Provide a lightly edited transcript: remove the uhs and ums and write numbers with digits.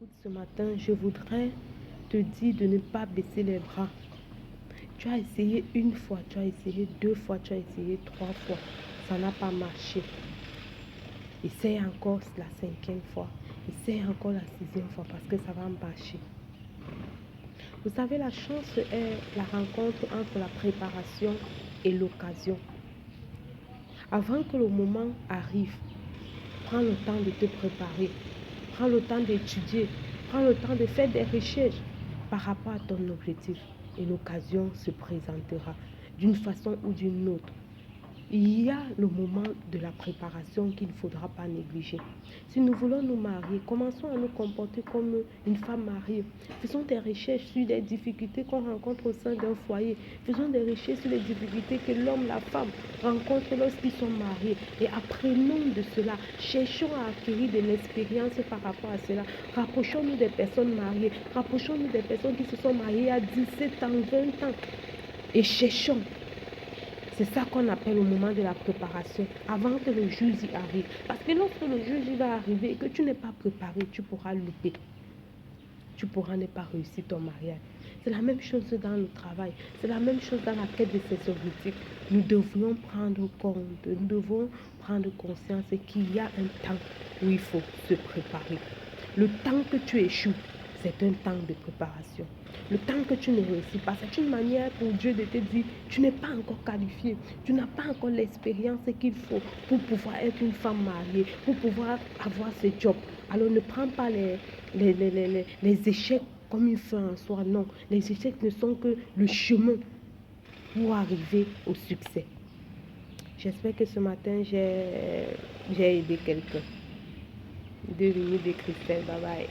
Écoute, ce matin, je voudrais te dire de ne pas baisser les bras. Tu as essayé une fois, tu as essayé deux fois, tu as essayé trois fois. Ça n'a pas marché. Essaye encore la cinquième fois. Essaye encore la sixième fois parce que ça va marcher. Vous savez, la chance est la rencontre entre la préparation et l'occasion. Avant que le moment arrive, prends le temps de te préparer. Prends le temps d'étudier. Prends le temps de faire des recherches par rapport à ton objectif. Et l'occasion se présentera d'une façon ou d'une autre. Il y a le moment de la préparation qu'il ne faudra pas négliger. Si nous voulons nous marier, commençons à nous comporter comme une femme mariée. Faisons des recherches sur les difficultés qu'on rencontre au sein d'un foyer. Faisons des recherches sur les difficultés que l'homme, la femme rencontrent lorsqu'ils sont mariés. Et apprenons de cela. Cherchons à acquérir de l'expérience par rapport à cela. Rapprochons-nous des personnes mariées. Rapprochons-nous des personnes qui se sont mariées à 17 ans, 20 ans. Et cherchons. C'est ça qu'on appelle au moment de la préparation, avant que le jour y arrive. Parce que lorsque le jour y va arriver et que tu n'es pas préparé, tu pourras louper. Tu pourras ne pas réussir ton mariage. C'est la même chose dans le travail. C'est la même chose dans la quête de ces objectifs. Nous devons prendre compte, nous devons prendre conscience qu'il y a un temps où il faut se préparer. Le temps que tu échoues, c'est un temps de préparation. Le temps que tu ne réussis pas, c'est une manière pour Dieu de te dire, tu n'es pas encore qualifié, tu n'as pas encore l'expérience qu'il faut pour pouvoir être une femme mariée, pour pouvoir avoir ce job. Alors ne prends pas les échecs comme une fin en soi, non. Les échecs ne sont que le chemin pour arriver au succès. J'espère que ce matin, j'ai aidé quelqu'un. 2 minutes de Christelle, bye bye.